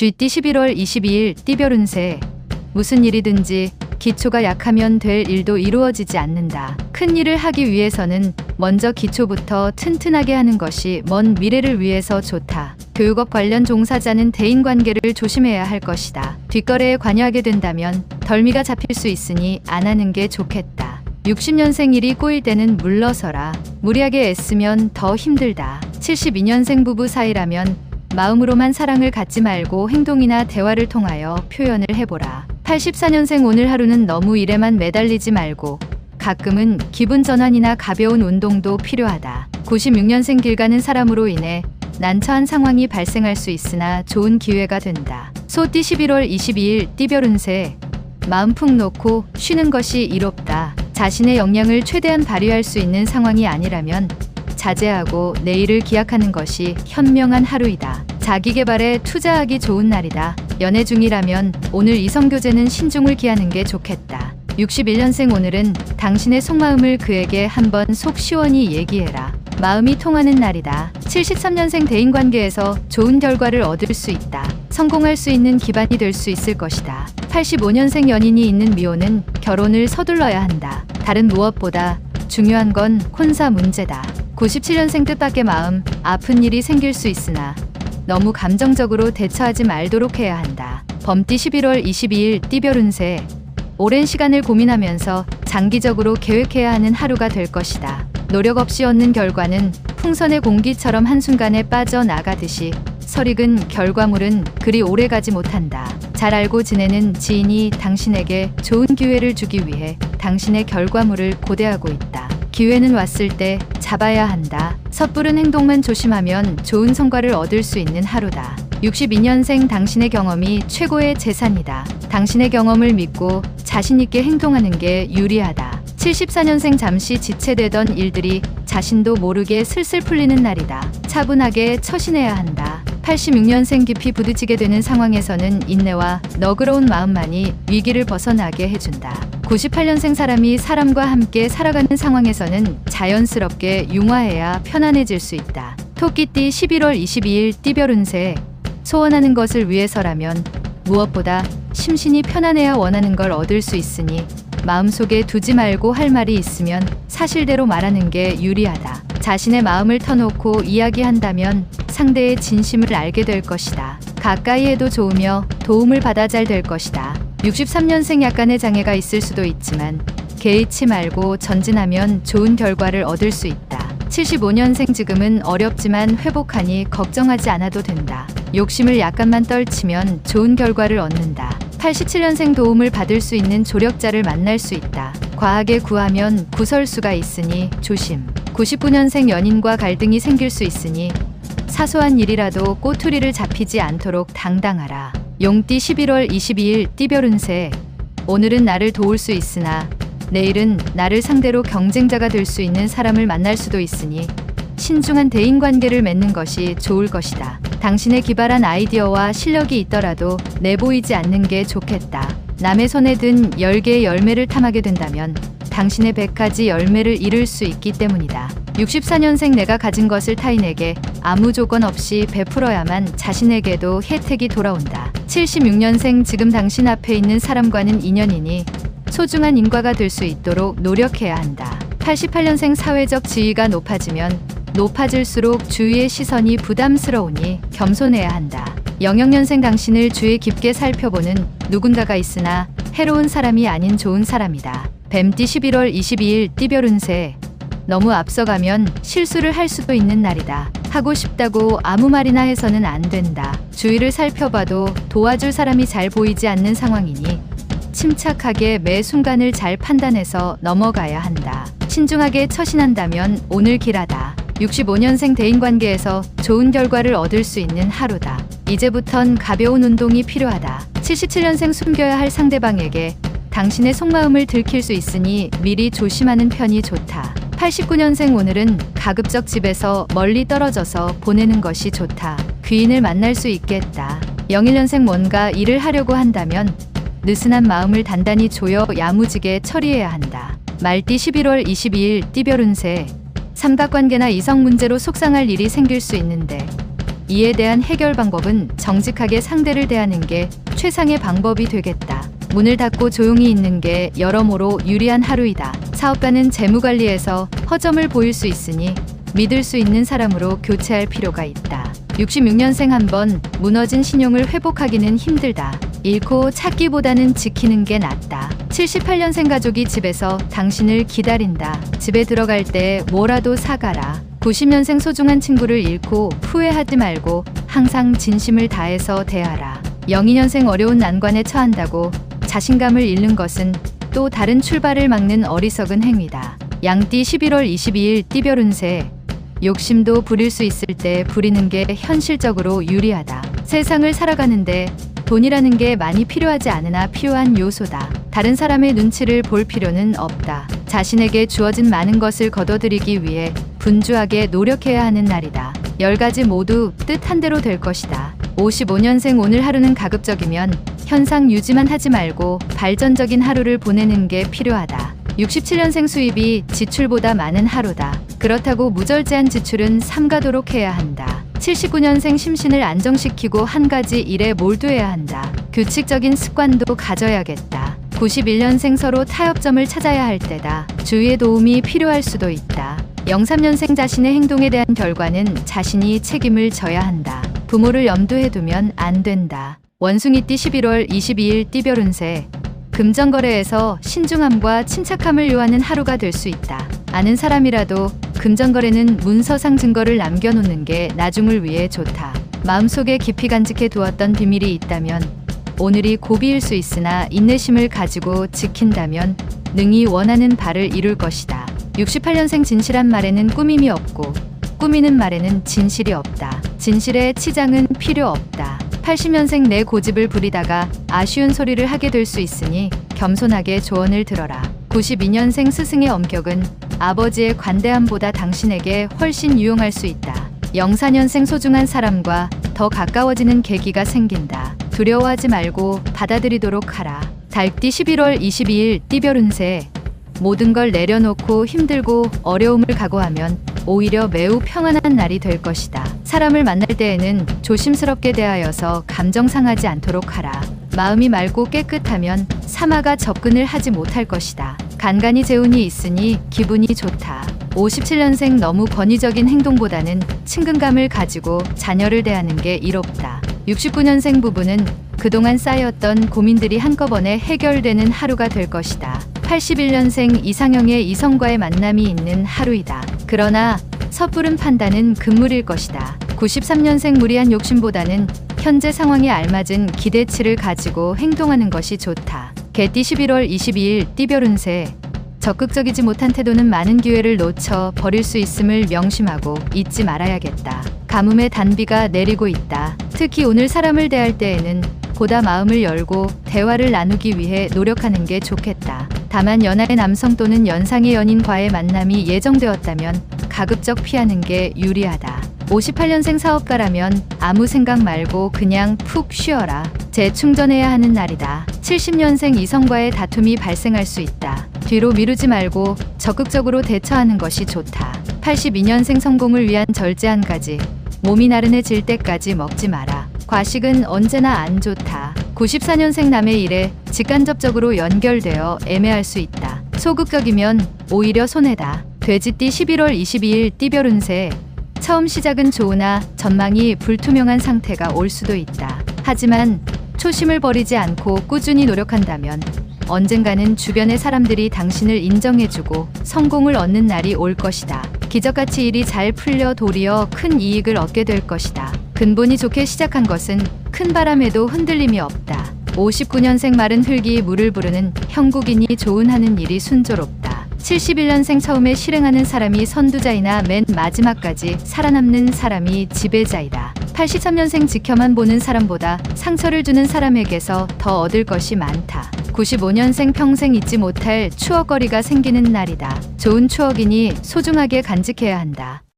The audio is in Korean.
쥐띠 11월 22일 띠별 운세. 무슨 일이든지 기초가 약하면 될 일도 이루어지지 않는다. 큰 일을 하기 위해서는 먼저 기초부터 튼튼하게 하는 것이 먼 미래를 위해서 좋다. 교육업 관련 종사자는 대인관계를 조심해야 할 것이다. 뒷거래에 관여하게 된다면 덜미가 잡힐 수 있으니 안 하는 게 좋겠다. 60년생 일이 꼬일 때는 물러서라. 무리하게 애쓰면 더 힘들다. 72년생 부부 사이라면 마음으로만 사랑을 갖지 말고 행동이나 대화를 통하여 표현을 해보라. 84년생 오늘 하루는 너무 일에만 매달리지 말고 가끔은 기분 전환이나 가벼운 운동도 필요하다. 96년생 길 가는 사람으로 인해 난처한 상황이 발생할 수 있으나 좋은 기회가 된다. 소띠 11월 22일 띠별 운세. 마음 푹 놓고 쉬는 것이 이롭다. 자신의 역량을 최대한 발휘할 수 있는 상황이 아니라면 자제하고 내일을 기약하는 것이 현명한 하루이다. 자기 개발에 투자하기 좋은 날이다. 연애 중이라면 오늘 이성교제는 신중을 기하는 게 좋겠다. 61년생 오늘은 당신의 속마음을 그에게 한번 속 시원히 얘기해라. 마음이 통하는 날이다. 73년생 대인관계에서 좋은 결과를 얻을 수 있다. 성공할 수 있는 기반이 될 수 있을 것이다. 85년생 연인이 있는 미혼은 결혼을 서둘러야 한다. 다른 무엇보다 중요한 건 혼사 문제다. 97년생 뜻밖의 마음, 아픈 일이 생길 수 있으나 너무 감정적으로 대처하지 말도록 해야 한다. 범띠 11월 22일 띠별 운세. 오랜 시간을 고민하면서 장기적으로 계획해야 하는 하루가 될 것이다. 노력 없이 얻는 결과는 풍선의 공기처럼 한순간에 빠져나가듯이 설익은 결과물은 그리 오래가지 못한다. 잘 알고 지내는 지인이 당신에게 좋은 기회를 주기 위해 당신의 결과물을 고대하고 있다. 기회는 왔을 때 잡아야 한다. 섣부른 행동만 조심하면 좋은 성과를 얻을 수 있는 하루다. 62년생 당신의 경험이 최고의 재산이다. 당신의 경험을 믿고 자신 있게 행동하는 게 유리하다. 74년생 잠시 지체되던 일들이 자신도 모르게 슬슬 풀리는 날이다. 차분하게 처신해야 한다. 86년생 깊이 부딪히게 되는 상황에서는 인내와 너그러운 마음만이 위기를 벗어나게 해준다. 98년생 사람이 사람과 함께 살아가는 상황에서는 자연스럽게 융화해야 편안해질 수 있다. 토끼띠 11월 22일 띠별 운세. 소원하는 것을 위해서라면 무엇보다 심신이 편안해야 원하는 걸 얻을 수 있으니 마음속에 두지 말고 할 말이 있으면 사실대로 말하는 게 유리하다. 자신의 마음을 터놓고 이야기한다면 상대의 진심을 알게 될 것이다. 가까이 해도 좋으며 도움을 받아 잘 될 것이다. 63년생 약간의 장애가 있을 수도 있지만 개의치 말고 전진하면 좋은 결과를 얻을 수 있다. 75년생 지금은 어렵지만 회복하니 걱정하지 않아도 된다. 욕심을 약간만 떨치면 좋은 결과를 얻는다. 87년생 도움을 받을 수 있는 조력자를 만날 수 있다. 과하게 구하면 구설수가 있으니 조심. 99년생 연인과 갈등이 생길 수 있으니 사소한 일이라도 꼬투리를 잡히지 않도록 당당하라. 용띠 11월 22일 띠별 운세. 오늘은 나를 도울 수 있으나 내일은 나를 상대로 경쟁자가 될 수 있는 사람을 만날 수도 있으니 신중한 대인관계를 맺는 것이 좋을 것이다. 당신의 기발한 아이디어와 실력이 있더라도 내보이지 않는 게 좋겠다. 남의 손에 든 10개의 열매를 탐하게 된다면 당신의 100가지 열매를 잃을 수 있기 때문이다. 64년생 내가 가진 것을 타인에게 아무 조건 없이 베풀어야만 자신에게도 혜택이 돌아온다. 76년생 지금 당신 앞에 있는 사람과는 인연이니 소중한 인과가 될 수 있도록 노력해야 한다. 88년생 사회적 지위가 높아지면 높아질수록 주위의 시선이 부담스러우니 겸손해야 한다. 00년생 당신을 주의 깊게 살펴보는 누군가가 있으나 해로운 사람이 아닌 좋은 사람이다. 뱀띠 11월 22일 띠별 운세. 너무 앞서가면 실수를 할 수도 있는 날이다. 하고 싶다고 아무 말이나 해서는 안 된다. 주위를 살펴봐도 도와줄 사람이 잘 보이지 않는 상황이니 침착하게 매 순간을 잘 판단해서 넘어가야 한다. 신중하게 처신한다면 오늘 길하다. 65년생 대인관계에서 좋은 결과를 얻을 수 있는 하루다. 이제부턴 가벼운 운동이 필요하다. 77년생 숨겨야 할 상대방에게 당신의 속마음을 들킬 수 있으니 미리 조심하는 편이 좋다. 89년생 오늘은 가급적 집에서 멀리 떨어져서 보내는 것이 좋다. 귀인을 만날 수 있겠다. 01년생 뭔가 일을 하려고 한다면 느슨한 마음을 단단히 조여 야무지게 처리해야 한다. 말띠 11월 22일 띠별 운세. 삼각관계나 이성 문제로 속상할 일이 생길 수 있는데 이에 대한 해결 방법은 정직하게 상대를 대하는 게 최상의 방법이 되겠다. 문을 닫고 조용히 있는 게 여러모로 유리한 하루이다. 사업가는 재무관리에서 허점을 보일 수 있으니 믿을 수 있는 사람으로 교체할 필요가 있다. 66년생 한번 무너진 신용을 회복하기는 힘들다. 잃고 찾기보다는 지키는 게 낫다. 78년생 가족이 집에서 당신을 기다린다. 집에 들어갈 때 뭐라도 사가라. 90년생 소중한 친구를 잃고 후회하지 말고 항상 진심을 다해서 대하라. 02년생 어려운 난관에 처한다고 자신감을 잃는 것은 또 다른 출발을 막는 어리석은 행위다. 양띠 11월 22일 띠별 운세. 욕심도 부릴 수 있을 때 부리는 게 현실적으로 유리하다. 세상을 살아가는데 돈이라는 게 많이 필요하지 않으나 필요한 요소다. 다른 사람의 눈치를 볼 필요는 없다. 자신에게 주어진 많은 것을 거둬들이기 위해 분주하게 노력해야 하는 날이다. 10가지 모두 뜻한 대로 될 것이다. 55년생 오늘 하루는 가급적이면 현상 유지만 하지 말고 발전적인 하루를 보내는 게 필요하다. 67년생 수입이 지출보다 많은 하루다. 그렇다고 무절제한 지출은 삼가도록 해야 한다. 79년생 심신을 안정시키고 한 가지 일에 몰두해야 한다. 규칙적인 습관도 가져야겠다. 91년생 서로 타협점을 찾아야 할 때다. 주위의 도움이 필요할 수도 있다. 03년생 자신의 행동에 대한 결과는 자신이 책임을 져야 한다. 부모를 염두에 두면 안 된다. 원숭이띠 11월 22일 띠별 운세. 금전거래에서 신중함과 침착함을 요하는 하루가 될 수 있다. 아는 사람이라도 금전거래는 문서상 증거를 남겨놓는 게 나중을 위해 좋다. 마음속에 깊이 간직해 두었던 비밀이 있다면 오늘이 고비일 수 있으나 인내심을 가지고 지킨다면 능히 원하는 바를 이룰 것이다. 68년생 진실한 말에는 꾸밈이 없고 꾸미는 말에는 진실이 없다. 진실에 치장은 필요 없다. 80년생 내 고집을 부리다가 아쉬운 소리를 하게 될 수 있으니 겸손하게 조언을 들어라. 92년생 스승의 엄격은 아버지의 관대함보다 당신에게 훨씬 유용할 수 있다. 04년생 소중한 사람과 더 가까워지는 계기가 생긴다. 두려워하지 말고 받아들이도록 하라. 달띠 11월 22일 띠별 운세. 모든 걸 내려놓고 힘들고 어려움을 각오하면 오히려 매우 평안한 날이 될 것이다. 사람을 만날 때에는 조심스럽게 대하여서 감정 상하지 않도록 하라. 마음이 맑고 깨끗하면 사마가 접근을 하지 못할 것이다. 간간히 재운이 있으니 기분이 좋다. 57년생 너무 권위적인 행동보다는 친근감을 가지고 자녀를 대하는 게 이롭다. 69년생 부부는 그동안 쌓였던 고민들이 한꺼번에 해결되는 하루가 될 것이다. 81년생 이상형의 이성과의 만남이 있는 하루이다. 그러나 섣부른 판단은 금물일 것이다. 93년생 무리한 욕심보다는 현재 상황에 알맞은 기대치를 가지고 행동하는 것이 좋다. 개띠 11월 22일 띠별 운세. 적극적이지 못한 태도는 많은 기회를 놓쳐 버릴 수 있음을 명심하고 잊지 말아야겠다. 가뭄의 단비가 내리고 있다. 특히 오늘 사람을 대할 때에는 보다 마음을 열고 대화를 나누기 위해 노력하는 게 좋겠다. 다만 연하의 남성 또는 연상의 연인과의 만남이 예정되었다면 가급적 피하는 게 유리하다. 58년생 사업가라면 아무 생각 말고 그냥 푹 쉬어라. 재충전해야 하는 날이다. 70년생 이성과의 다툼이 발생할 수 있다. 뒤로 미루지 말고 적극적으로 대처하는 것이 좋다. 82년생 성공을 위한 절제 한 가지. 몸이 나른해질 때까지 먹지 마라. 과식은 언제나 안 좋다. 94년생 남의 일에 직간접적으로 연결되어 애매할 수 있다. 소극적이면 오히려 손해다. 돼지띠 11월 22일 띠별 운세. 처음 시작은 좋으나 전망이 불투명한 상태가 올 수도 있다. 하지만 초심을 버리지 않고 꾸준히 노력한다면 언젠가는 주변의 사람들이 당신을 인정해주고 성공을 얻는 날이 올 것이다. 기적같이 일이 잘 풀려 도리어 큰 이익을 얻게 될 것이다. 근본이 좋게 시작한 것은 큰 바람에도 흔들림이 없다. 59년생 마른 흙이 물을 부르는 형국이니 조은하는 일이 순조롭다. 71년생 처음에 실행하는 사람이 선두자이나 맨 마지막까지 살아남는 사람이 지배자이다. 83년생 지켜만 보는 사람보다 상처를 주는 사람에게서 더 얻을 것이 많다. 95년생 평생 잊지 못할 추억거리가 생기는 날이다. 좋은 추억이니 소중하게 간직해야 한다.